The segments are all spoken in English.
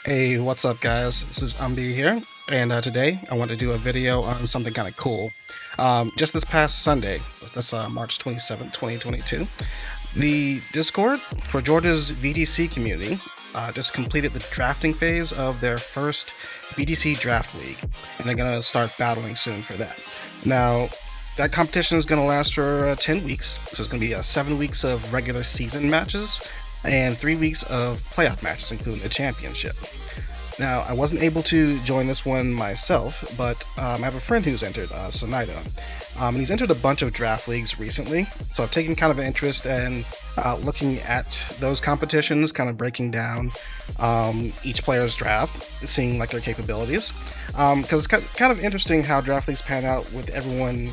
Hey, what's up guys? This is Umby here, and today I want to do a video on something kind of cool. Just this past Sunday, that's March 27th, 2022, the Discord for Georgia's VGC community just completed the drafting phase of their first VGC Draft League, and they're going to start battling soon for that. Now, that competition is going to last for 10 weeks, so it's going to be 7 weeks of regular season matches and 3 weeks of playoff matches, including the championship. Now, I wasn't able to join this one myself, but I have a friend who's entered, Sanaito, and he's entered a bunch of draft leagues recently, so I've taken kind of an interest in looking at those competitions, kind of breaking down each player's draft, seeing like their capabilities, because it's kind of interesting how draft leagues pan out with everyone,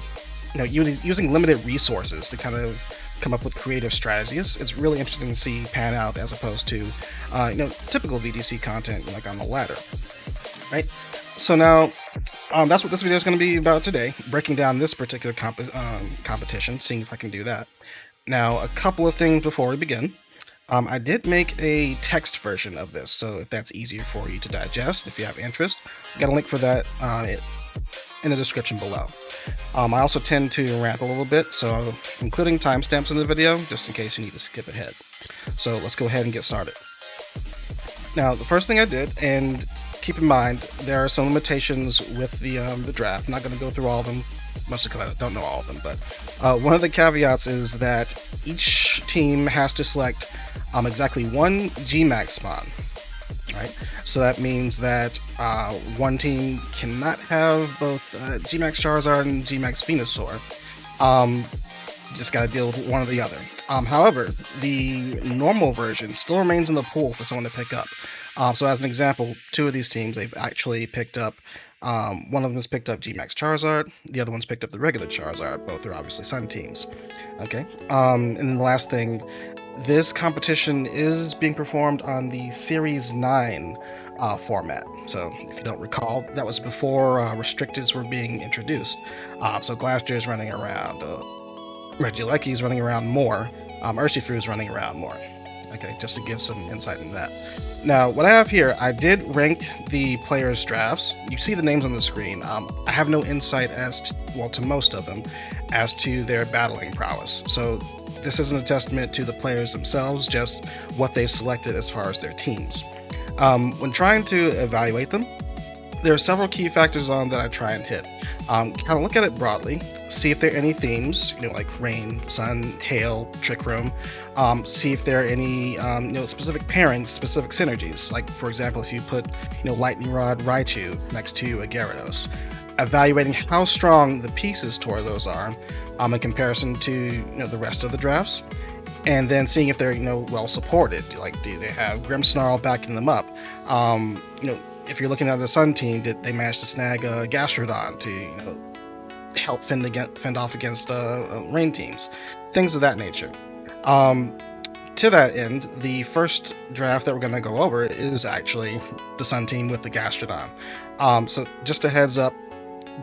using limited resources to kind of come up with creative strategies. It's really interesting to see pan out as opposed to, typical VGC content like on the ladder, right? So now, that's what this video is going to be about today, breaking down this particular competition, seeing if I can do that. Now, a couple of things before we begin. I did make a text version of this, so if that's easier for you to digest, if you have interest, I got a link for that in the description below. I also tend to rant a little bit, so I'm including timestamps in the video just in case you need to skip ahead. So let's go ahead and get started. Now, the first thing I did, and keep in mind, there are some limitations with the draft. I'm not going to go through all of them, mostly because I don't know all of them, but one of the caveats is that each team has to select exactly one GMAX spawn. Right, so that means that one team cannot have both GMAX Charizard and GMAX Venusaur. Just got to deal with one or the other. However, the normal version still remains in the pool for someone to pick up. So as an example, two of these teams, they've actually picked up, one of them has picked up GMAX Charizard, the other one's picked up the regular Charizard. Both are obviously Sun teams. Okay, and then the last thing, this competition is being performed on the Series 9 format. So if you don't recall, that was before restricteds were being introduced. So Glastrier is running around, Regieleki is running around more, Urshifu is running around more. Okay, just to give some insight into that. Now, what I have here, I did rank the players' drafts. You see the names on the screen. I have no insight as to, well, to most of them, as to their battling prowess. So this isn't a testament to the players themselves, just what they've selected as far as their teams. When trying to evaluate them, there are several key factors on that I try and hit. Kind of look at it broadly, see if there are any themes, like rain, sun, hail, trick room. See if there are any, specific pairings, specific synergies. Like, for example, if you put, Lightning Rod Raichu next to a Gyarados, evaluating how strong the pieces toward those are in comparison to the rest of the drafts, and then seeing if they're well supported. Like, do they have Grimmsnarl backing them up? If you're looking at the Sun team, did they manage to snag a Gastrodon to help fend off against rain teams, things of that nature. To that end, the first draft that we're going to go over is actually the Sun team with the Gastrodon. So just a heads up,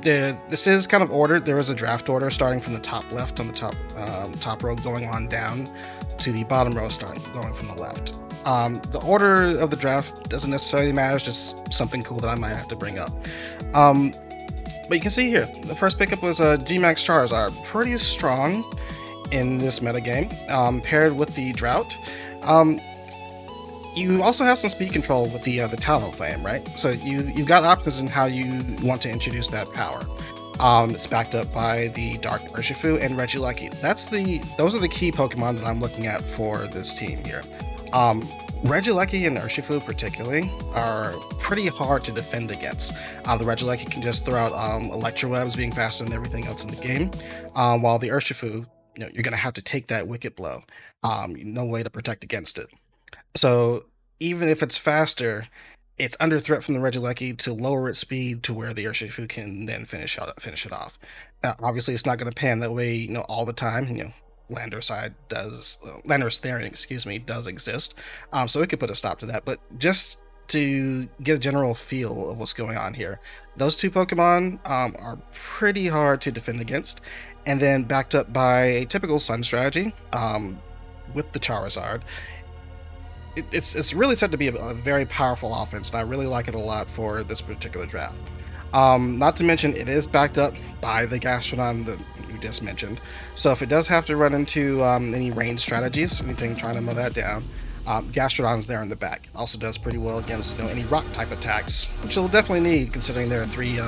this is kind of ordered. There is a draft order starting from the top left on the top row, going on down to the bottom row, going from the left. The order of the draft doesn't necessarily matter. It's just something cool that I might have to bring up. But you can see here, the first pickup was a GMAX Charizard, pretty strong in this metagame, paired with the Drought. You also have some speed control with the Talonflame, right? So you've got options in how you want to introduce that power. It's backed up by the Dark Urshifu and Regieleki. Those are the key Pokemon that I'm looking at for this team here. Regieleki and Urshifu particularly are pretty hard to defend against. The Regieleki can just throw out Electrowebs, being faster than everything else in the game, while the Urshifu, you're going to have to take that Wicked Blow. No way to protect against it. So even if it's faster, it's under threat from the Regieleki to lower its speed to where the Urshifu can then finish it off. Now, obviously, it's not going to pan that way, all the time. Landorus Therian, does exist, so it could put a stop to that. But just to get a general feel of what's going on here, those two Pokemon are pretty hard to defend against, and then backed up by a typical Sun strategy with the Charizard. it's really said to be a very powerful offense, and I really like it a lot for this particular draft. Not to mention, it is backed up by the Gastrodon that you just mentioned. So if it does have to run into any range strategies, anything trying to mow that down, Gastrodon's there in the back. It also does pretty well against any rock type attacks, which you'll definitely need considering there are 3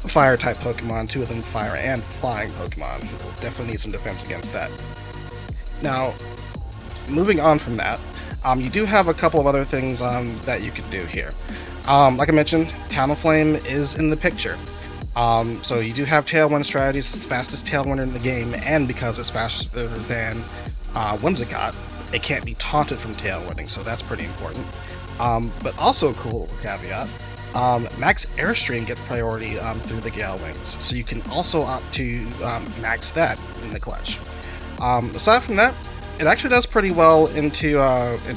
fire type Pokemon, 2 of them fire and flying Pokemon. You'll definitely need some defense against that. Now, moving on from that, you do have a couple of other things that you can do here. Like I mentioned, Talonflame is in the picture. So you do have Tailwind strategies. It's the fastest Tailwinder in the game, and because it's faster than Whimsicott, it can't be taunted from Tailwinding, so that's pretty important. But also a cool little caveat, Max Airstream gets priority through the Gale Wings, so you can also opt to max that in the clutch. Aside from that, it actually does pretty well into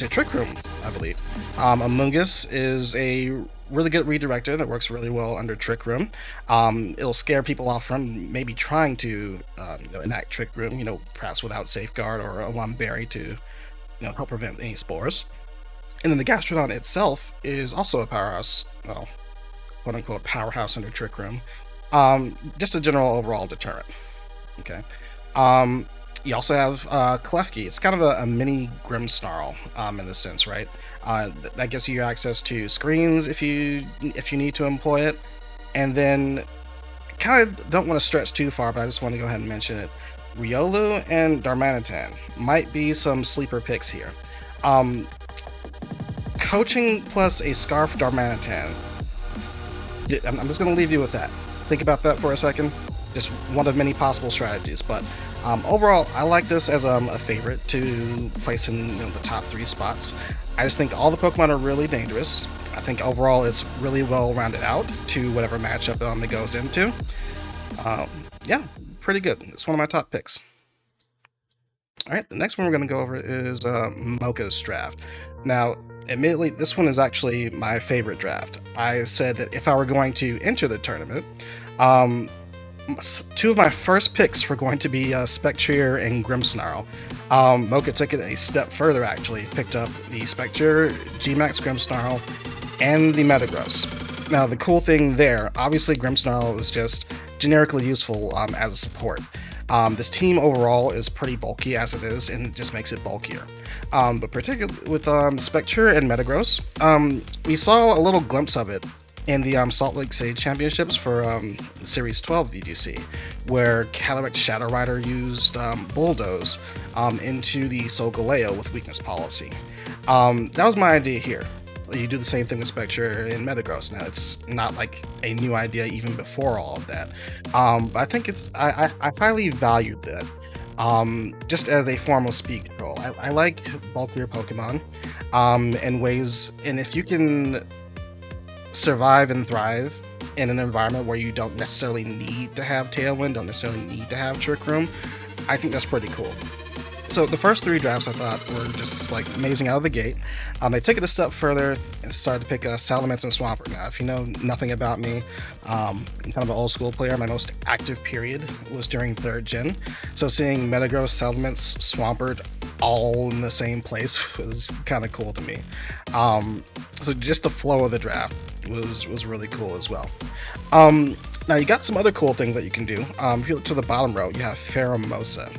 Trick Room, I believe. Amoonguss is a really good redirector that works really well under Trick Room. It'll scare people off from maybe trying to enact Trick Room, perhaps without Safeguard or a Lumberry to help prevent any spores. And then the Gastrodon itself is also a powerhouse, well, quote-unquote powerhouse under Trick Room. Just a general overall deterrent. Okay. You also have Klefki. It's kind of a mini Grimmsnarl in this sense, right? That gives you access to screens if you need to employ it. And then, kind of don't want to stretch too far, but I just want to go ahead and mention it. Riolu and Darmanitan might be some sleeper picks here. Coaching plus a Scarf Darmanitan. I'm just going to leave you with that. Think about that for a second. Just one of many possible strategies, but overall, I like this as a favorite to place in the top 3 spots. I just think all the Pokemon are really dangerous. I think overall it's really well rounded out to whatever matchup it goes into. Yeah, pretty good. It's one of my top picks. Alright, the next one we're going to go over is Mocha's draft. Now, admittedly, this one is actually my favorite draft. I said that if I were going to enter the tournament, 2 of my first picks were going to be Spectrier and Grimmsnarl. Mocha took it a step further, actually. Picked up the Spectrier, G-Max Grimmsnarl, and the Metagross. Now, the cool thing there, obviously Grimmsnarl is just generically useful as a support. This team overall is pretty bulky as it is, and it just makes it bulkier. But particularly with Spectrier and Metagross, we saw a little glimpse of it in the Salt Lake City Championships for Series 12 VGC, where Calyrex Shadow Rider used Bulldoze into the Solgaleo with Weakness Policy. That was my idea here. You do the same thing with Spectre and Metagross. Now, it's not like a new idea even before all of that. But I think I highly value that. Just as a form of speed control. I like bulkier Pokemon in ways, and if you can survive and thrive in an environment where you don't necessarily need to have Tailwind, don't necessarily need to have Trick Room, I think that's pretty cool. So the first 3 drafts I thought were just like amazing out of the gate. They took it a step further and started to pick Salamence and Swampert. Now, if you know nothing about me, I'm kind of an old school player. My most active period was during 3rd gen. So seeing Metagross, Salamence, Swampert all in the same place was kind of cool to me. So just the flow of the draft was really cool as well. Now you got some other cool things that you can do. If you look to the bottom row, you have Pheromosa.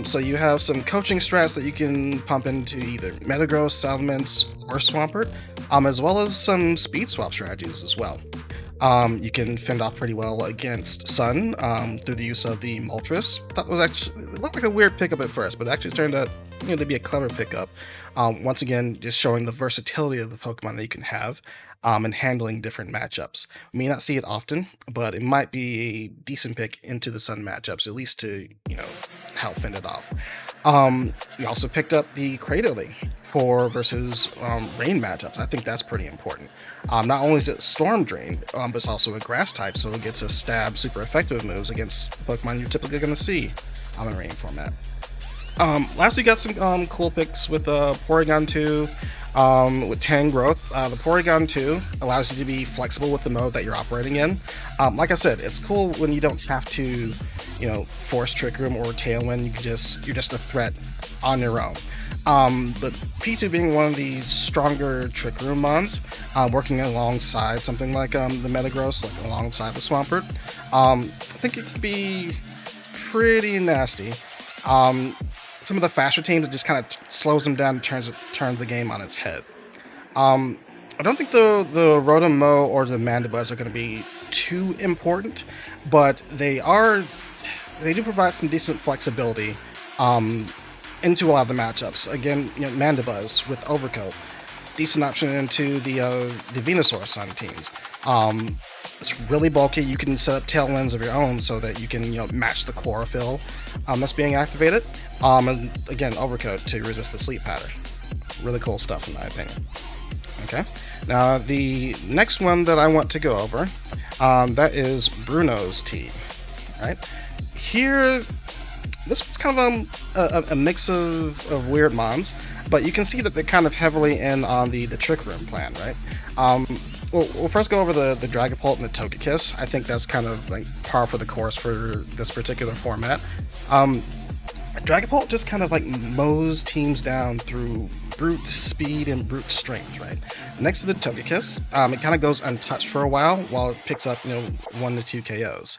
So you have some coaching strats that you can pump into either Metagross, Salamence, or Swampert, as well as some speed swap strategies as well. You can fend off pretty well against Sun through the use of the Moltres. Thought it was actually, it looked like a weird pickup at first, but it actually turned out to be a clever pickup. Once again, just showing the versatility of the Pokemon that you can have and handling different matchups. We may not see it often, but it might be a decent pick into the Sun matchups, at least to help fend it off. We also picked up the Cradily for versus rain matchups. I think that's pretty important. Not only is it Storm Drain, but it's also a grass type, so it gets a stab super effective moves against Pokemon you're typically going to see in rain format. Lastly, got some cool picks with Porygon 2 with Tangrowth. The Porygon 2 allows you to be flexible with the mode that you're operating in. Like I said, it's cool when you don't have to force Trick Room or Tailwind. You're just a threat on your own. But P2 being one of the stronger Trick Room mons, working alongside something like the Metagross, like alongside the Swampert, I think it could be pretty nasty. Some of the faster teams, it just kind of slows them down and turns the game on its head. I don't think the Rotom-Mow or the Mandibuzz are going to be too important, but they do provide some decent flexibility into a lot of the matchups. Again, Mandibuzz with Overcoat, decent option into the Venusaur Sun teams. It's really bulky. You can set up tailwinds of your own so that you can match the chlorophyll that's being activated. And again, Overcoat to resist the sleep pattern. Really cool stuff in my opinion. Okay, now the next one that I want to go over, that is Bruneaux's team. Right here, this was kind of a mix of weird mons, but you can see that they're kind of heavily in on the Trick Room plan, right? We'll first go over the Dragapult and the Togekiss. I think that's kind of like par for the course for this particular format. Dragapult just kind of like mows teams down through brute speed and brute strength, right? Next to the Togekiss, it kind of goes untouched for a while it picks up 1 to 2 KOs.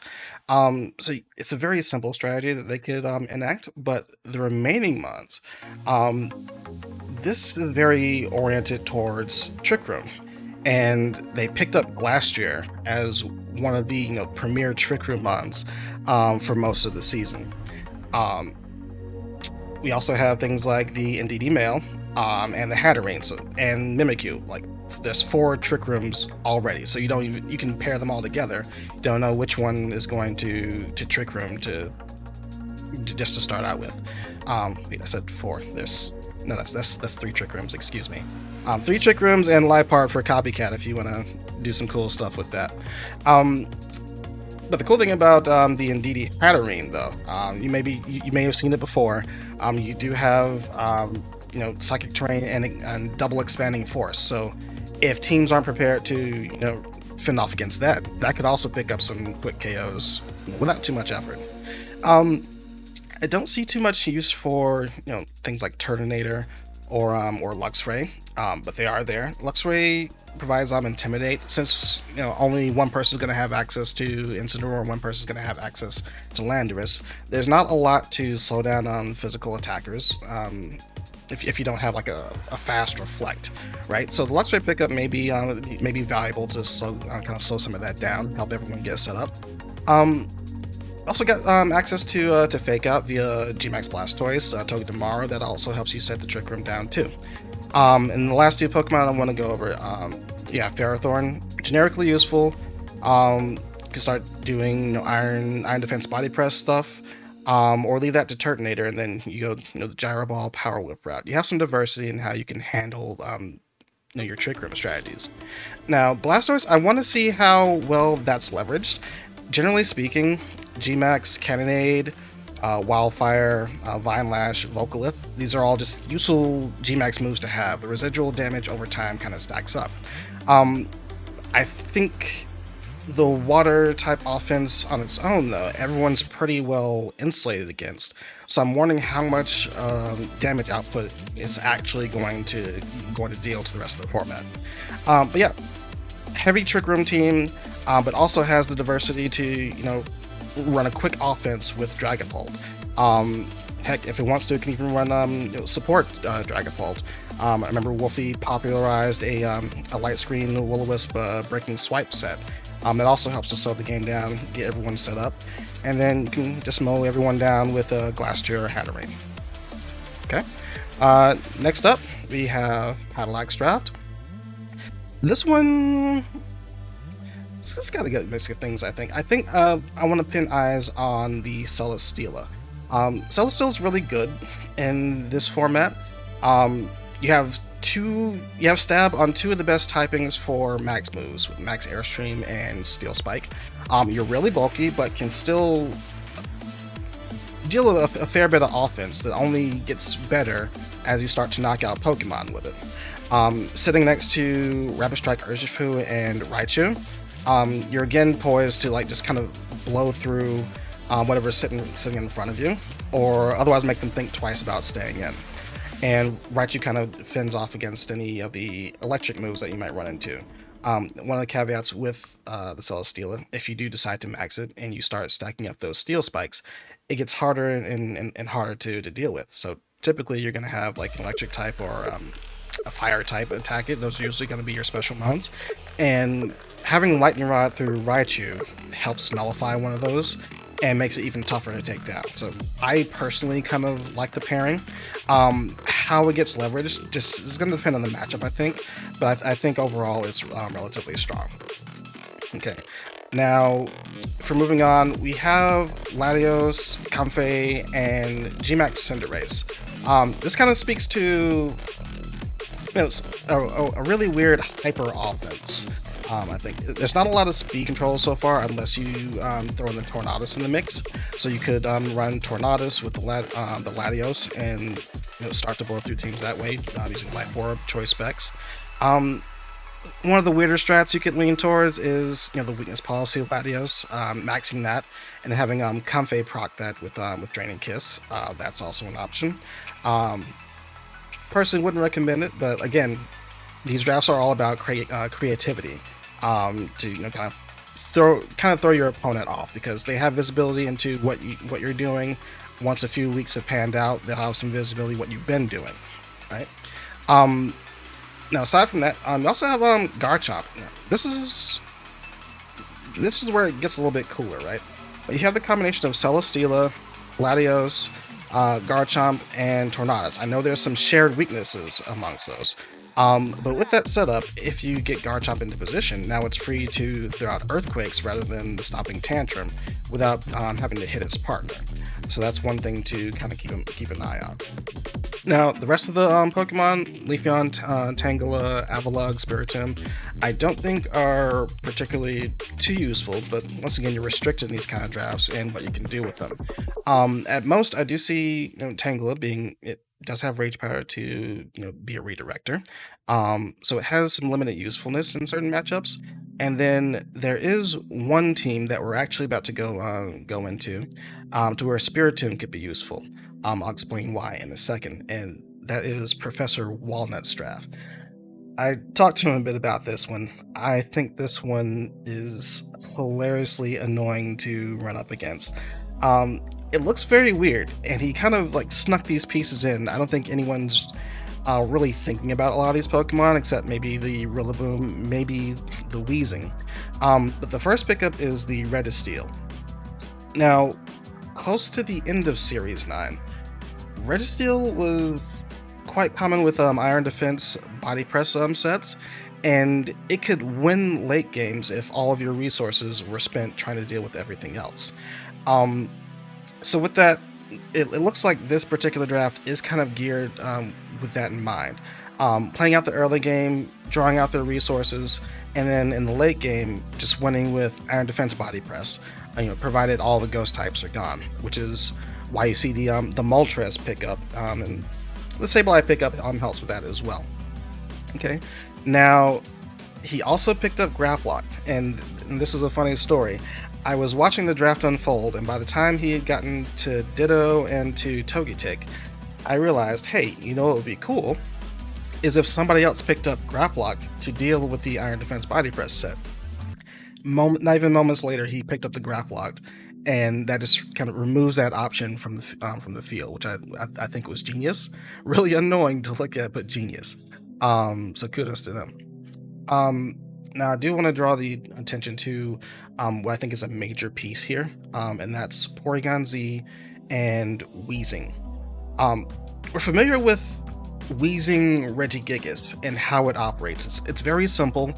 So it's a very simple strategy that they could enact, but the remaining mons, this is very oriented towards Trick Room, and they picked up last year as one of the premier Trick Room mons for most of the season. We also have things like the Indeedee Male and the Hatterene and Mimikyu. Like, there's 4 Trick Rooms already, so you can pair them all together. You don't know which one is going to Trick Room to just to start out with. Wait, I said 4. That's 3 Trick Rooms. Excuse me. 3 Trick Rooms and Liepard for Copycat if you want to do some cool stuff with that. But the cool thing about the Indeedee Hatterene, though, you may have seen it before. You do have Psychic Terrain and double expanding force. So if teams aren't prepared to fend off against that could also pick up some quick KOs without too much effort. I don't see too much use for things like Turtonator or Luxray, but they are there. Luxray provides Intimidate, since only one person is going to have access to Incineroar and one person is going to have access to Landorus. There's not a lot to slow down on physical attackers if you don't have like a fast Reflect, right? So the Luxray pickup may be valuable to kind of slow some of that down, help everyone get set up. Also got access to Fake Out via Gmax Blastoise, Togedemaru. That also helps you set the Trick Room down too. And the last 2 Pokemon I want to go over, Ferrothorn, generically useful. You can start doing Iron Defense Body Press stuff, or leave that to Turtonator, and then you go the Gyro Ball Power Whip route. You have some diversity in how you can handle your Trick Room strategies. Now Blastoise, I want to see how well that's leveraged. Generally speaking, Gmax, Cannonade, Wildfire, Vine Lash, Volcalith, these are all just useful Gmax moves to have. The residual damage over time kind of stacks up. I think the water type offense on its own, though, everyone's pretty well insulated against. So I'm wondering how much damage output is actually going to deal to the rest of the format. But yeah, heavy Trick Room team, but also has the diversity to run a quick offense with Dragapult. Heck, if it wants to, it can even run support Dragapult. I remember Wolfie popularized a light screen Will-O-Wisp breaking swipe set. It also helps to slow the game down, get everyone set up, and then you can just mow everyone down with a Glastrier or Hatterene. Okay. Next up, we have Patillac's Draft. This one, it's got a good mix of things, I think. I want to pin eyes on the Celesteela. Celesteela is really good in this format. You have Stab on 2 of the best typings for max moves, with Max Airstream and Steel Spike. You're really bulky, but can still deal with a fair bit of offense that only gets better as you start to knock out Pokemon with it. Sitting next to Rapid Strike Urshifu and Raichu, you're again poised to just kind of blow through whatever's sitting in front of you, or otherwise make them think twice about staying in. and Raichu kind of fends off against any of the electric moves that you might run into. One of the caveats with the Celesteela, if you do decide to max it and you start stacking up those steel spikes, it gets harder and harder to deal with. So typically you're going to have like an electric type or a fire type attack it. Those are usually going to be your special mounts. And having Lightning Rod through Raichu helps nullify one of those and makes it even tougher to take down. So I personally kind of like the pairing. How it gets leveraged just is going to depend on the matchup, I think, but I think overall it's relatively strong. Okay, now for moving on, we have Latios, Comfey, and Gmax Cinderace. This kind of speaks to a really weird hyper offense. I think there's not a lot of speed control so far unless you throw in the Tornadus in the mix. So you could run Tornadus with the Latios and start to blow through teams that way using Light 4 choice specs. One of the weirder strats you could lean towards is the weakness policy of Latios, maxing that and having Comfey proc that with Draining Kiss. That's also an option. Personally wouldn't recommend it, but again, these drafts are all about creativity. To kind of throw your opponent off, because they have visibility into what you're doing. Once a few weeks have panned out, they'll have some visibility what you've been doing, right? Now aside from that, you also have Garchomp. Now, this is where it gets a little bit cooler, right? But you have the combination of Celesteela, Latios, Garchomp, and Tornadus. I know there's some shared weaknesses amongst those. But with that setup, if you get Garchomp into position, now it's free to throw out Earthquakes rather than the Stomping Tantrum without having to hit its partner. So that's one thing to kind of keep an eye on. Now, the rest of the Pokemon, Leafeon, Tangela, Avalugg, Spiritomb, I don't think are particularly too useful, but once again, you're restricted in these kind of drafts and what you can do with them. At most, I do see Tangela being... It does have Rage Power to be a redirector, so it has some limited usefulness in certain matchups. And then there is one team that we're actually about to go into to where Spiritomb could be useful. I'll explain why in a second, and that is Professor Walnut's draft. I talked to him a bit about this one. I think this one is hilariously annoying to run up against. It looks very weird, and he kind of snuck these pieces in. I don't think anyone's really thinking about a lot of these Pokemon, except maybe the Rillaboom, maybe the Weezing. But the first pickup is the Registeel. Now, close to the end of Series 9, Registeel was quite common with Iron Defense Body Press sets, and it could win late games if all of your resources were spent trying to deal with everything else. So with that, it looks like this particular draft is kind of geared with that in mind. Playing out the early game, drawing out their resources, and then in the late game, just winning with Iron Defense Body Press, provided all the ghost types are gone, which is why you see the Moltres pickup, and the Sableye pickup helps with that as well. Okay, now he also picked up Grapploct, and this is a funny story. I was watching the draft unfold, and by the time he had gotten to Ditto and to Togetic, I realized, hey, what would be cool is if somebody else picked up Grapploct to deal with the Iron Defense Body Press set. Not even moments later, he picked up the Grapploct, and that just kind of removes that option from the field, which I think was genius. Really annoying to look at, but genius. So kudos to them. Now, I do want to draw the attention to what I think is a major piece here, and that's Porygon Z and Weezing. We're familiar with Weezing Regigigas and how it operates. It's very simple,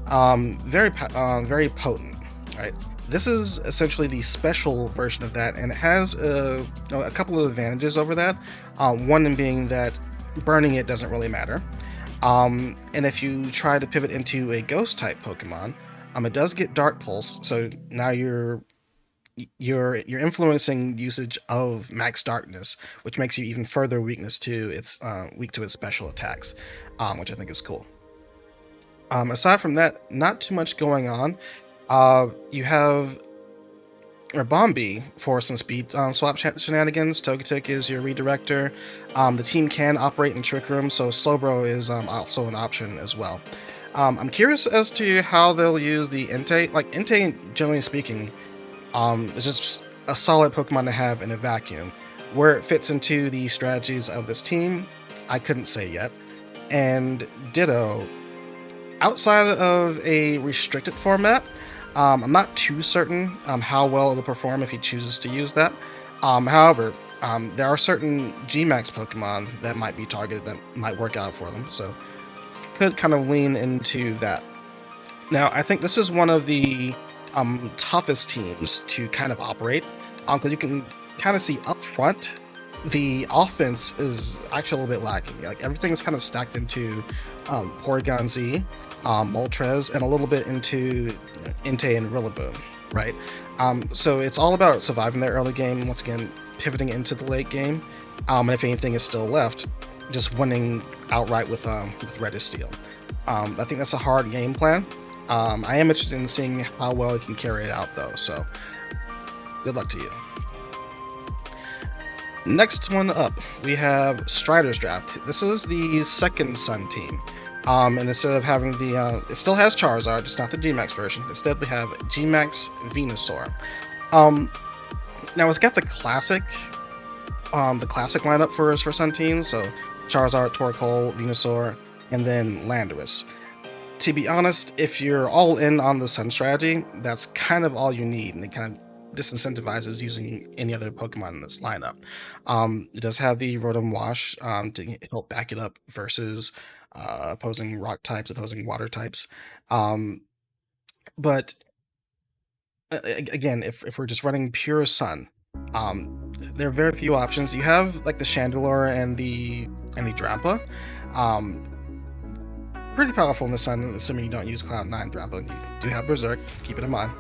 very potent, right? This is essentially the special version of that, and it has a couple of advantages over that. One being that burning it doesn't really matter. And if you try to pivot into a ghost type Pokemon, it does get Dark Pulse, so now you're influencing usage of Max Darkness, which makes you even further weak to its special attacks, which I think is cool. Aside from that, not too much going on. You have or Bombi for some speed swap shenanigans. Togetic is your redirector. The team can operate in Trick Room, so Slowbro is also an option as well. I'm curious as to how they'll use the Entei. Like, Entei, generally speaking, is just a solid Pokemon to have in a vacuum. Where it fits into the strategies of this team, I couldn't say yet. And Ditto, outside of a restricted format, I'm not too certain how well it'll perform if he chooses to use that. However, there are certain G-Max Pokemon that might be targeted that might work out for them, so could kind of lean into that. Now, I think this is one of the toughest teams to kind of operate, because you can kind of see up front the offense is actually a little bit lacking. Like, everything is kind of stacked into Porygon Z, Moltres, and a little bit into Entei and Rillaboom, right? So it's all about surviving the early game, once again pivoting into the late game, and if anything is still left, just winning outright with Red is Steel. I think that's a hard game plan. I am interested in seeing how well you can carry it out though, so good luck to you. Next one up, we have Strider's Draft. This is the second Sun team. And instead of having the, it still has Charizard, just not the G-Max version. Instead, we have G-Max Venusaur. Now it's got the classic lineup for Sun teams. So Charizard, Torkoal, Venusaur, and then Landorus. To be honest, if you're all in on the Sun strategy, that's kind of all you need, and it kind of disincentivizes using any other Pokemon in this lineup. It does have the Rotom Wash to help back it up versus opposing rock types, opposing water types. But again, if we're just running pure Sun, there are very few options. You have like the Chandelure and the Drampa. Pretty powerful in the Sun, assuming you don't use Cloud 9 Drampa. You do have Berserk, keep it in mind.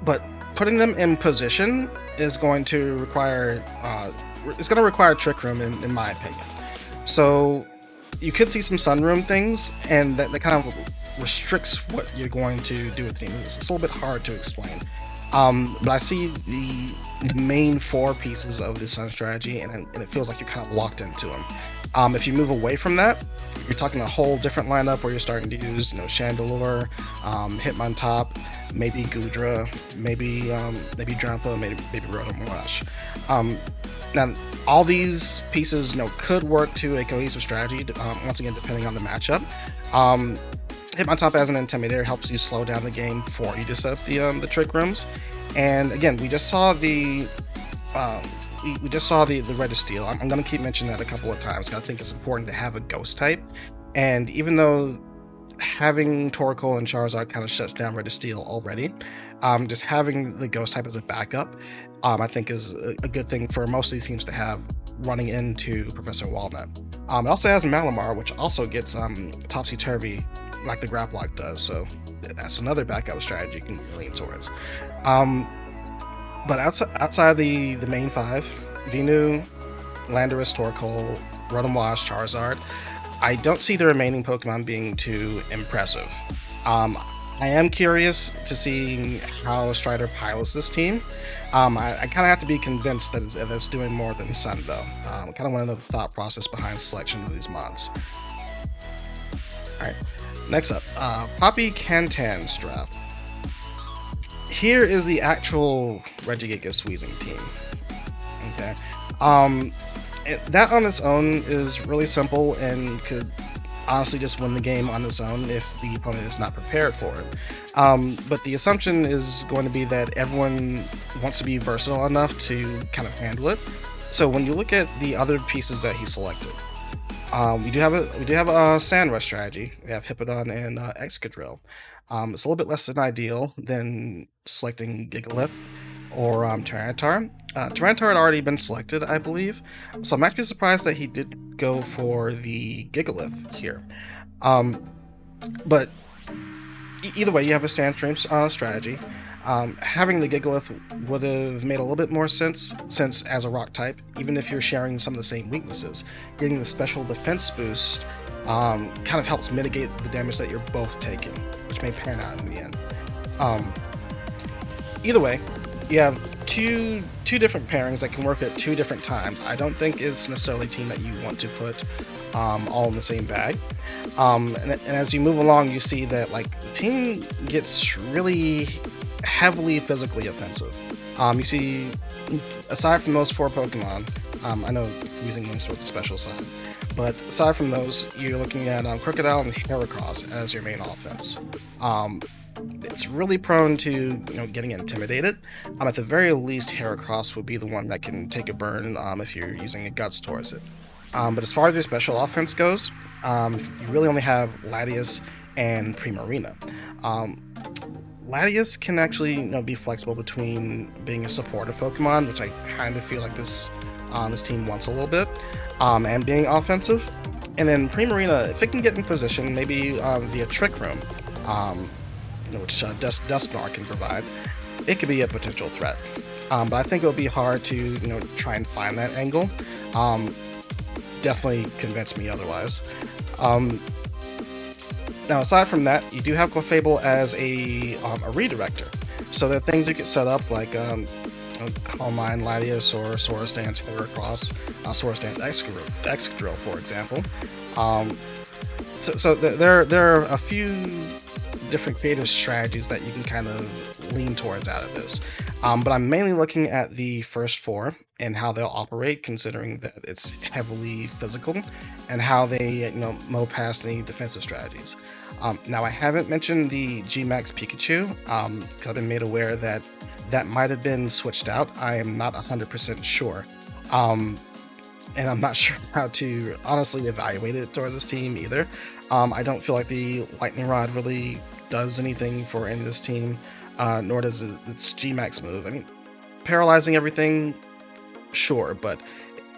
But putting them in position is going to require Trick Room in my opinion. So you could see some Sunroom things, and that kind of restricts what you're going to do with the team. It's a little bit hard to explain. But I see the main four pieces of the Sun strategy, and it feels like you're kind of locked into them. If you move away from that, you're talking a whole different lineup where you're starting to use, Chandelure, Hitmontop, maybe Goodra, maybe Drampa, maybe Rotom Wash. Now, all these pieces, could work to a cohesive strategy. Once again, depending on the matchup. Hitmontop as an Intimidator helps you slow down the game before you just set up the Trick Rooms. And again, we just saw the Red is Steel. I'm going to keep mentioning that a couple of times because I think it's important to have a Ghost type. And even though having Torkoal and Charizard kind of shuts down Red is Steel already, just having the Ghost type as a backup, I think is a good thing for most of these teams to have running into Professor Walnut. It also has Malamar, which also gets Topsy-Turvy like the Grapplock does, so that's another backup strategy you can lean towards. But outside the main five, Venu, Landorus, Torkoal, Rotom Wash, Charizard, I don't see the remaining Pokemon being too impressive. I am curious to see how Strider pilots this team. I kind of have to be convinced that it's doing more than Sun, though. I kind of want to know the thought process behind selection of these mods. Alright, next up, Papi Cantan's draft. Here is the actual Regigigas Squeezing team. Okay. That on its own is really simple and could honestly just win the game on its own if the opponent is not prepared for it. But the assumption is going to be that everyone wants to be versatile enough to kind of handle it. So when you look at the other pieces that he selected, we do have a Sand Rush strategy. We have Hippowdon and Excadrill. It's a little bit less than ideal than selecting Gigalith or Tyranitar. Tyranitar had already been selected, I believe, so I'm actually surprised that he did go for the Gigalith here. But either way, you have a Sandstream strategy. Having the Gigalith would have made a little bit more sense, since as a rock type, even if you're sharing some of the same weaknesses, getting the special defense boost kind of helps mitigate the damage that you're both taking, which may pan out in the end. either way, you have two different pairings that can work at 2 different times. I don't think it's necessarily a team that you want to put all in the same bag. And as you move along, you see that like the team gets really heavily physically offensive. You see, aside from those 4 Pokemon, I know using Linkstor's a special side, but aside from those, you're looking at Crocodile and Heracross as your main offense. It's really prone to getting intimidated. At the very least, Heracross would be the one that can take a burn if you're using a Guts towards it. But as far as your special offense goes, you really only have Latias and Primarina. Latias can actually be flexible between being a supportive Pokemon, which I kind of feel like this team wants a little bit, and being offensive. And then Primarina, if it can get in position, maybe via Trick Room, which Dusknoir can provide, it could be a potential threat. But I think it'll be hard to try and find that angle. Definitely convinced me otherwise. Now, aside from that, you do have Clefable as a redirector. So there are things you could set up like Calm Mind Latias or Saurus Dance Heracross, Saurus Dance Excadrill, for example. So there are a few different creative strategies that you can kind of lean towards out of this. But I'm mainly looking at the first 4 and how they'll operate, considering that it's heavily physical, and how they mow past any defensive strategies. Now, I haven't mentioned the G-Max Pikachu, because I've been made aware that might have been switched out. I am not 100% sure. And I'm not sure how to honestly evaluate it towards this team either. I don't feel like the Lightning Rod really does anything for any of this team, nor does its G-Max move. I mean, paralyzing everything, sure, but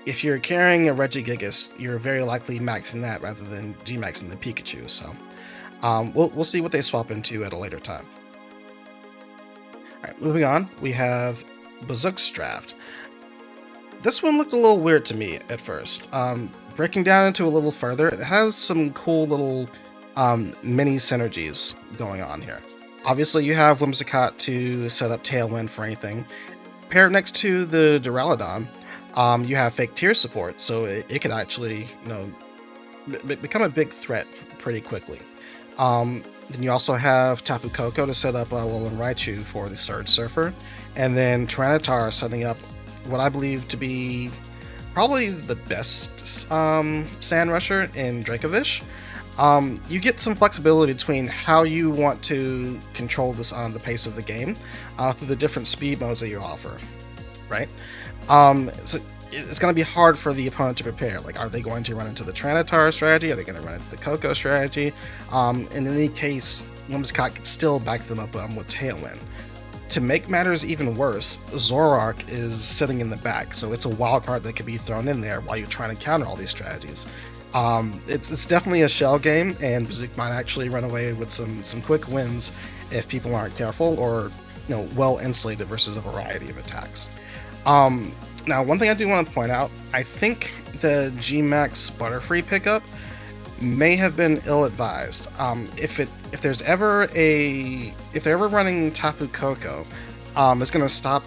if you're carrying a Regigigas, you're very likely maxing that rather than G-Maxing the Pikachu, so we'll see what they swap into at a later time. Alright, moving on, we have Bazuk's draft. This one looked a little weird to me at first. Breaking down into a little further, it has some cool little mini synergies going on here. Obviously, you have Whimsicott to set up Tailwind for anything. Pair it next to the Duraludon, you have Fake Tear support, so it could actually, become a big threat pretty quickly. Then you also have Tapu Koko to set up Alolan Raichu for the Surge Surfer, and then Tyranitar setting up what I believe to be probably the best Sand Rusher in Dracovish. You get some flexibility between how you want to control this on the pace of the game through the different speed modes that you offer, right? So it's going to be hard for the opponent to prepare. Like, are they going to run into the Tyranitar strategy? Are they going to run into the Koko strategy? In any case, Whimsicott could still back them up with Tailwind. To make matters even worse, Zoroark is sitting in the back, so it's a wild card that could be thrown in there while you're trying to counter all these strategies. It's definitely a shell game, and Bazuk might actually run away with some quick wins if people aren't careful or well insulated versus a variety of attacks. Now, one thing I do want to point out, I think the G-Max Butterfree pickup may have been ill-advised. If they're ever running Tapu Koko, it's going to stop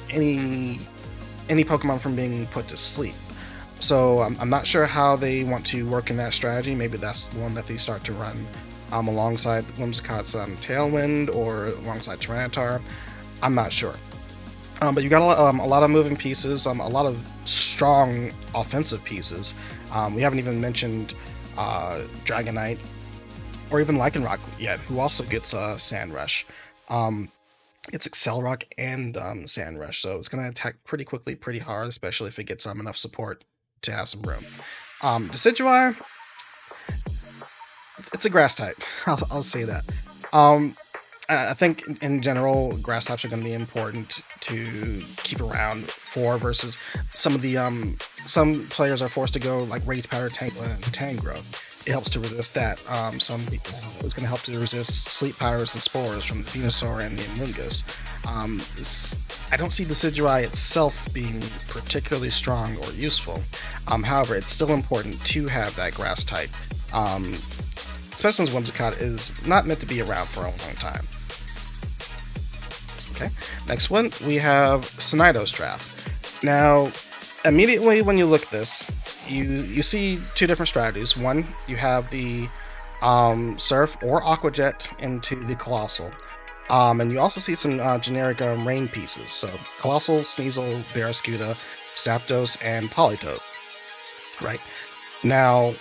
any Pokemon from being put to sleep. So I'm not sure how they want to work in that strategy. Maybe that's the one that they start to run alongside Whimsicott's Tailwind or alongside Tyranitar. I'm not sure. But you got a lot of moving pieces, a lot of strong offensive pieces. We haven't even mentioned Dragonite or even Lycanroc yet, who also gets Sand Rush. It's Accelerock and Sand Rush, so it's going to attack pretty quickly, pretty hard, especially if it gets enough support to have some room. Decidueye, it's a grass type. I'll say that. I think in general, grass types are going to be important to keep around for versus some of the some players are forced to go like Rage Powder, Tangela, and Tangrowth. It helps to resist that. Some people, it's going to help to resist Sleep Powders and Spores from the Venusaur and the Amoonguss. I don't see Decidueye itself being particularly strong or useful. However, it's still important to have that grass type, especially since Whimsicott is not meant to be around for a long time. Okay, next one, we have Sanaito's draft. Now, immediately when you look at this, you see two different strategies. One, you have the Surf or Aqua Jet into the Colossal. And you also see some generic rain pieces. So Colossal, Sneasel, Barraskewda, Zapdos, and Politoed. Right. Now,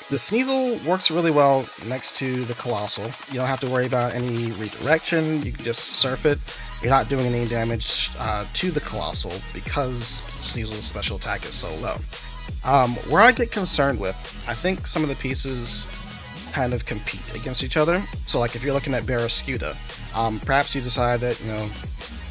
the Sneasel works really well next to the Colossal. You don't have to worry about any redirection. You can just surf it. You're not doing any damage to the Colossal because Sneasel's special attack is so low. Where I get concerned with, I think some of the pieces kind of compete against each other. So like if you're looking at Barraskewda, perhaps you decide that,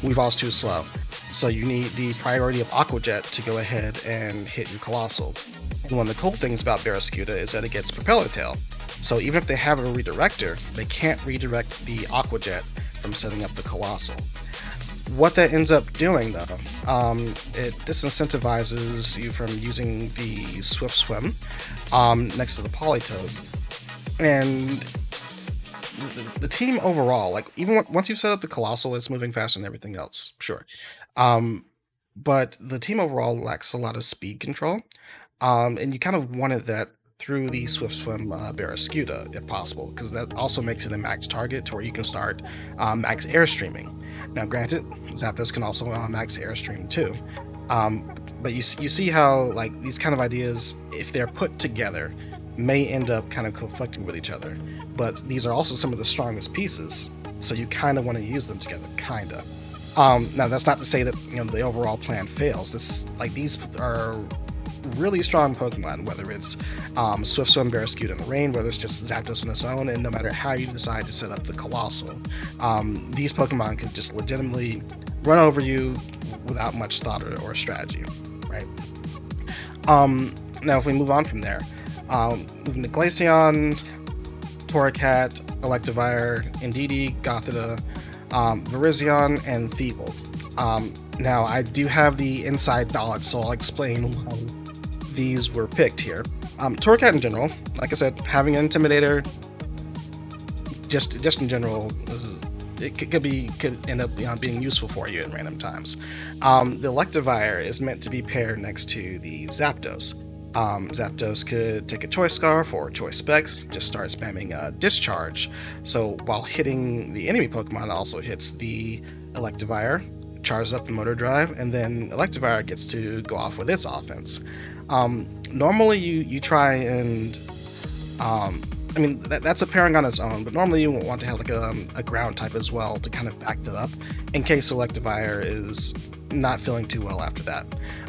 Weavevol's too slow. So you need the priority of Aqua Jet to go ahead and hit your Colossal. And one of the cool things about Barraskewda is that it gets Propeller Tail. So even if they have a redirector, they can't redirect the Aqua Jet from setting up the Colossal. What that ends up doing, though, it disincentivizes you from using the Swift Swim next to the Politoed. And the team overall, like even once you've set up the Colossal, it's moving faster than everything else, sure. But the team overall lacks a lot of speed control, and you kind of wanted that through the Swift Swim Barraskewda, if possible, because that also makes it a max target to where you can start max airstreaming. Now, granted, Zapdos can also max airstream too, but you see how like these kind of ideas, if they're put together, may end up kind of conflicting with each other. But these are also some of the strongest pieces, so you kind of want to use them together, kinda. Now, that's not to say that the overall plan fails. These are really strong Pokemon, whether it's Swift Swim, Barraskewda in the rain, whether it's just Zapdos on its own, and no matter how you decide to set up the Colossal, these Pokemon can just legitimately run over you without much thought or strategy, right? Now, if we move on from there, moving to Glaceon, Torracat, Electivire, Indeedee, Gothita, Virizion, and Thievul. Now, I do have the inside knowledge, so I'll explain why these were picked here. Torracat in general, like I said, having an Intimidator, just in general, it could end up being useful for you at random times. The Electivire is meant to be paired next to the Zapdos. Zapdos could take a Choice Scarf or Choice Specs, just start spamming Discharge. So while hitting the enemy Pokemon, it also hits the Electivire, charges up the Motor Drive, and then Electivire gets to go off with its offense. Normally you try and, that's a pairing on its own, but normally you want to have like a ground type as well to kind of back that up in case Electivire is not feeling too well after that.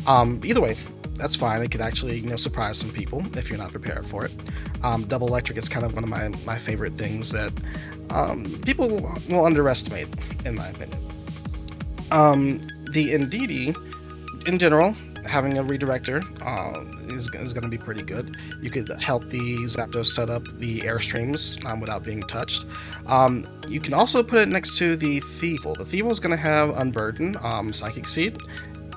Either way, that's fine. It could actually, surprise some people if you're not prepared for it. Double Electric is kind of one of my favorite things that people will underestimate, in my opinion. The Indeedee, in general, having a redirector is going to be pretty good. You could help the Zapdos set up the Airstreams without being touched. You can also put it next to the Thievul. The Thievul is going to have Unburden, Psychic Seed,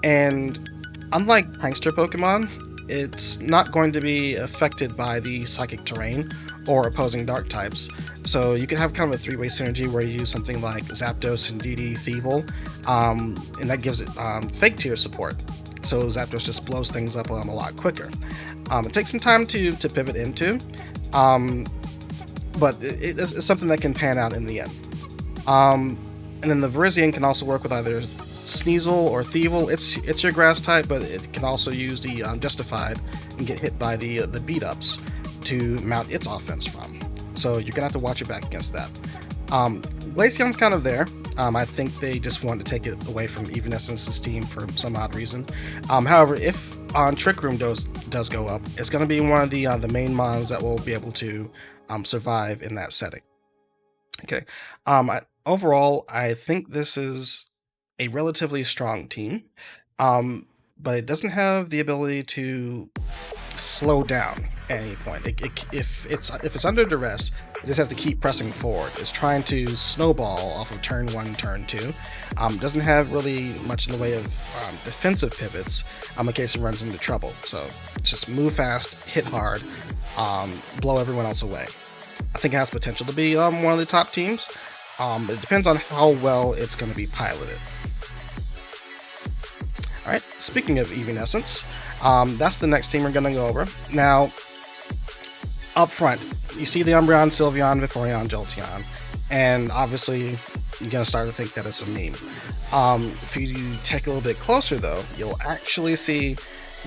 and unlike Prankster Pokemon, it's not going to be affected by the Psychic Terrain or opposing Dark types. So you can have kind of a three-way synergy where you use something like Zapdos, Indeedee, Thievul, and that gives it Fake Tear support. So Zapdos just blows things up a lot quicker. It takes some time to pivot into, but it's something that can pan out in the end. And then the Virizion can also work with either Sneasel or Thievul. It's your grass type, but it can also use the Justified and get hit by the beat ups to mount its offense from. So you're gonna have to watch your back against that. Glaceon's kind of there. I think they just wanted to take it away from Eeveenescence's team for some odd reason. However, if Trick Room does go up, it's going to be one of the main mons that will be able to survive in that setting. Okay. Overall, I think this is a relatively strong team, but it doesn't have the ability to slow down at any point. If it's under duress, it just has to keep pressing forward. It's trying to snowball off of turn 1, turn 2. Doesn't have really much in the way of defensive pivots in case it runs into trouble. So just move fast, hit hard, blow everyone else away. I think it has potential to be one of the top teams. It depends on how well it's going to be piloted. Alright, speaking of Eeveenescence, that's the next team we're going to go over. Now, up front, you see the Umbreon, Sylveon, Vaporeon, Jolteon, and obviously you're going to start to think that it's a meme. If you take a little bit closer though, you'll actually see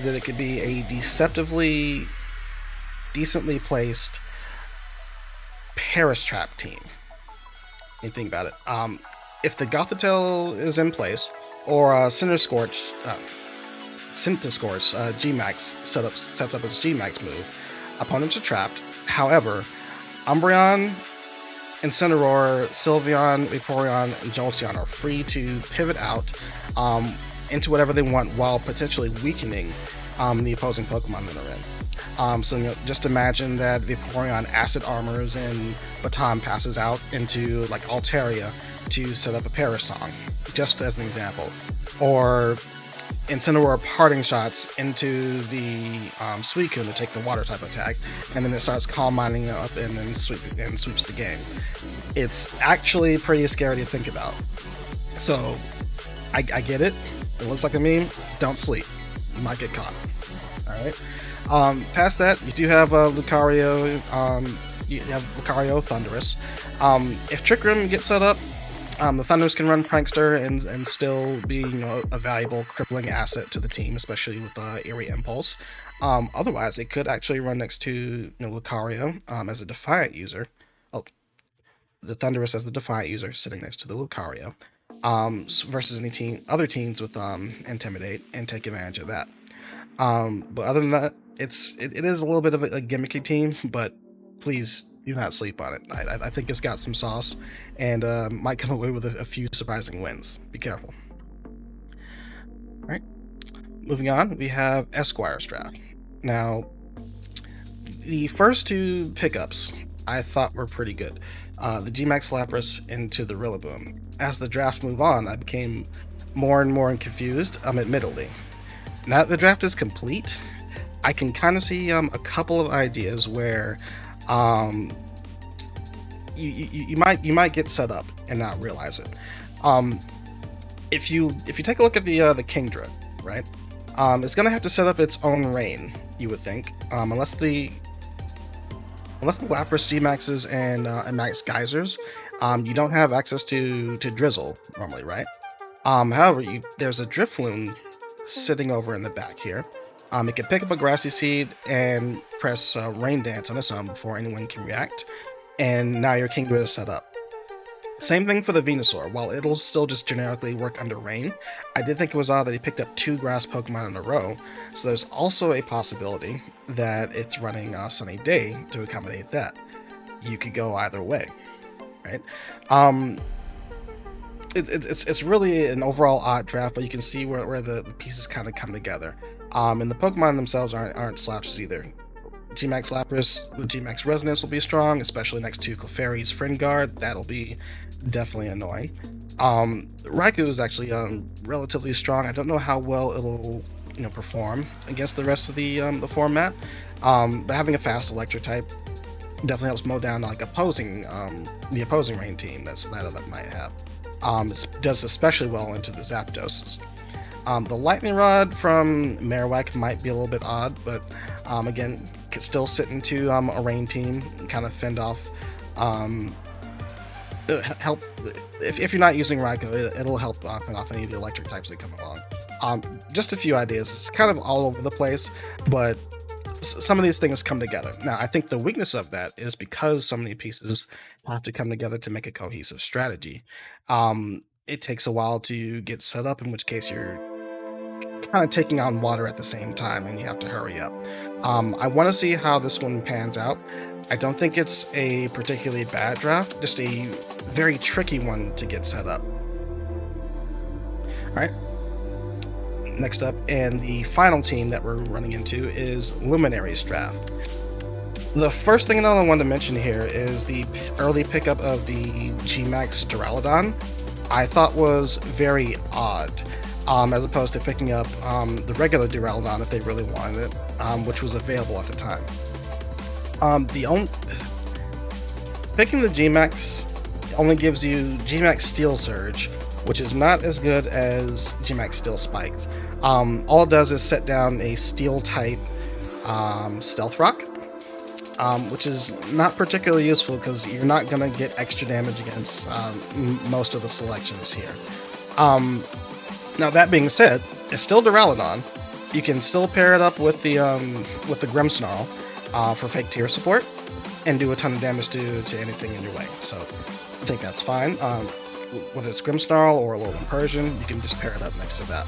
that it could be a decently placed Paris Trap team. You think about it. If the Gothitelle is in place, or Centiskorch G-Max sets up its G-Max move, opponents are trapped. However, Umbreon, Incineroar, Sylveon, Vaporeon, and Jolteon are free to pivot out into whatever they want while potentially weakening the opposing Pokemon that are in. So just imagine that Vaporeon acid armors and Baton passes out into like Altaria to set up a Parasong, just as an example. Or Incineroar parting shots into the Suicune to take the water type attack, and then it starts Calm Minding up and then sweeps the game. It's actually pretty scary to think about. So I get it. It looks like a meme. Don't sleep. You might get caught. Alright. Past that, you do have Lucario. You have Lucario Thundurus. If Trick Room gets set up, the Thundurus can run Prankster and still be, a valuable crippling asset to the team, especially with Eerie Impulse. Otherwise, it could actually run next to Lucario as a Defiant user. Oh, the Thundurus as the Defiant user sitting next to the Lucario, versus any other teams with Intimidate, and take advantage of that. But other than that, it is a little bit of a gimmicky team, but please do not sleep on it. I think it's got some sauce and might come away with a few surprising wins. Be careful. All right, moving on, we have Esquire's draft. Now, the first two pickups I thought were pretty good. The G-Max Lapras into the Rillaboom. As the draft moved on, I became more and more confused, admittedly. Now that the draft is complete, I can kind of see a couple of ideas where you might get set up and not realize it. If you take a look at the Kingdra, right? It's gonna have to set up its own rain, you would think, unless the Lapras G-Maxes and Max Geysers, you don't have access to Drizzle normally, right? However, there's a Drifloon sitting over in the back here. It can pick up a Grassy Seed and press Rain Dance on its own before anyone can react, and now your Kingdra is set up. Same thing for the Venusaur. While it'll still just generically work under Rain, I did think it was odd that he picked up 2 grass Pokemon in a row, so there's also a possibility that it's running Sunny Day to accommodate that. You could go either way, right? It's really an overall odd draft, but you can see where the pieces kind of come together. And the Pokemon themselves aren't slouches either. G-Max Lapras with G-Max Resonance will be strong, especially next to Clefairy's Friend Guard. That'll be definitely annoying. Raikou is actually relatively strong. I don't know how well it'll perform against the rest of the format, but having a fast Electric type definitely helps mow down like the opposing Rain team that might have. It does especially well into the Zapdos. The Lightning Rod from Marowak might be a little bit odd, but again, could still sit into a Rain team and kind of fend off, help. If you're not using Raikou, it'll help fend off any of the Electric types that come along. Just a few ideas. It's kind of all over the place, but some of these things come together. Now, I think the weakness of that is because so many pieces have to come together to make a cohesive strategy. It takes a while to get set up, in which case you're kind of taking on water at the same time and you have to hurry up. I want to see how this one pans out. I don't think it's a particularly bad draft, just a very tricky one to get set up. All right. Next up, and the final team that we're running into is Luminary's draft. The first thing that I wanted to mention here is the early pickup of the G-Max Duraludon. I thought was very odd, as opposed to picking up the regular Duraludon if they really wanted it, which was available at the time. Picking the G-Max only gives you Gmax Steel Surge, which is not as good as Gmax Steel Spikes. All it does is set down a Steel type Stealth Rock, which is not particularly useful because you're not going to get extra damage against most of the selections here. Now that being said, it's still Duraludon. You can still pair it up with the Grimmsnarl for fake tier support and do a ton of damage to anything in your way. So I think that's fine. Whether it's Grimmsnarl or Alolan Persian, you can just pair it up next to that.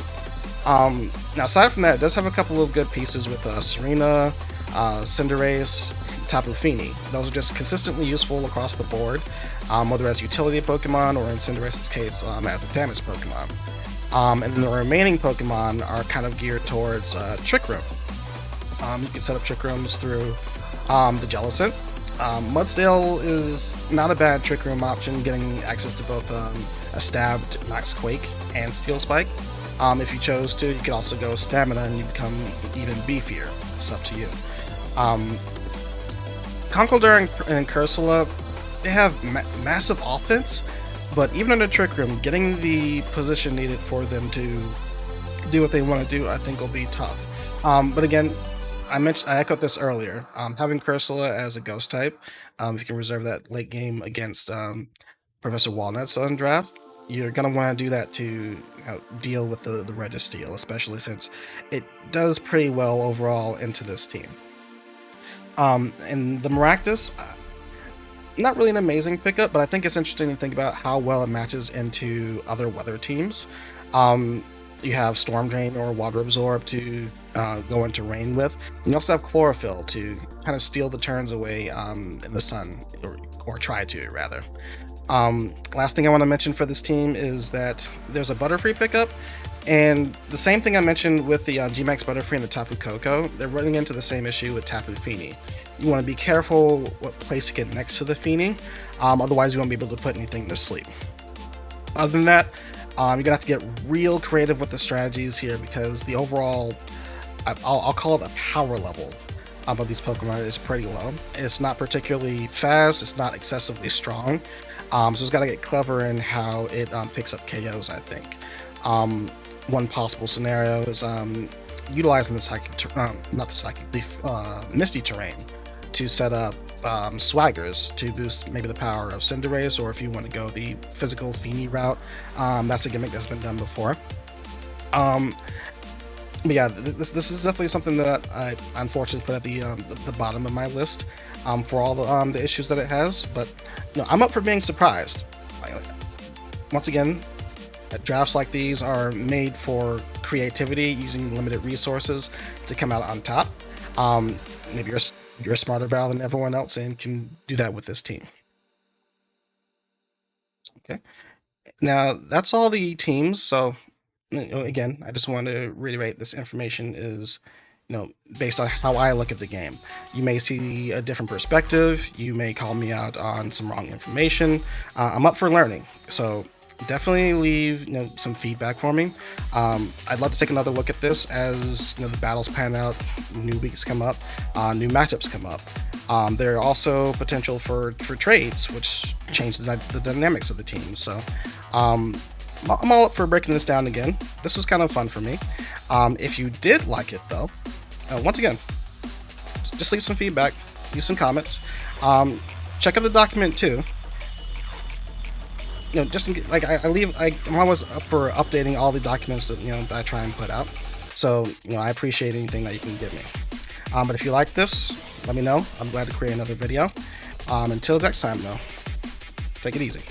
Now aside from that, it does have a couple of good pieces with Serena, Cinderace, Tapu Fini. Those are just consistently useful across the board, whether as utility Pokemon or in Cinderace's case as a damage Pokemon. And then the remaining Pokemon are kind of geared towards Trick Room. You can set up Trick Rooms through the Jellicent. Mudsdale is not a bad Trick Room option, getting access to both a stabbed Max Quake and Steel Spike. If you chose to, you could also go Stamina and you become even beefier. It's up to you. Conkeldurr and Cursula, they have massive offense, but even under Trick Room, getting the position needed for them to do what they want to do, I think will be tough. But again, I echoed this earlier. Having Cursula as a Ghost type, if you can reserve that late game against Professor Walnut's on draft, you're going to want to do that to deal with the Registeel, especially since it does pretty well overall into this team. And the Maractus, not really an amazing pickup, but I think it's interesting to think about how well it matches into other weather teams. You have Storm Drain or Water Absorb to go into rain with. And you also have Chlorophyll to kind of steal the turns away in the sun, or try to, rather. Last thing I want to mention for this team is that there's a Butterfree pickup, and the same thing I mentioned with the Gmax Butterfree and the Tapu Koko, they're running into the same issue with Tapu Fini. You want to be careful what place to get next to the Fini, otherwise you won't be able to put anything to sleep. Other than that, you're going to have to get real creative with the strategies here, because the overall, I'll call it a power level of these Pokemon is pretty low. It's not particularly fast, it's not excessively strong, so it's got to get clever in how it picks up KOs, I think. One possible scenario is utilizing the Misty Terrain to set up Swaggers to boost maybe the power of Cinderace, or if you want to go the physical Fini route, that's a gimmick that's been done before. But yeah, this is definitely something that I unfortunately put at the bottom of my list for all the issues that it has. But I'm up for being surprised. Once again, drafts like these are made for creativity, using limited resources to come out on top. Maybe you're a smarter battle than everyone else and can do that with this team. Okay, now that's all the teams. So again, I just want to reiterate, this information is based on how I look at the game. You may see a different perspective, you may call me out on some wrong information. I'm up for learning, so definitely leave some feedback for me. I'd love to take another look at this as the battles pan out, new weeks come up, new matchups come up. There are also potential for trades, which change the dynamics of the team. So I'm all up for breaking this down again. This was kind of fun for me. If you did like it though, once again, just leave some feedback, leave some comments. Check out the document too. Just I'm always up for updating all the documents that that I try and put out. So I appreciate anything that you can give me. But if you like this, let me know. I'm glad to create another video. Until next time though, take it easy.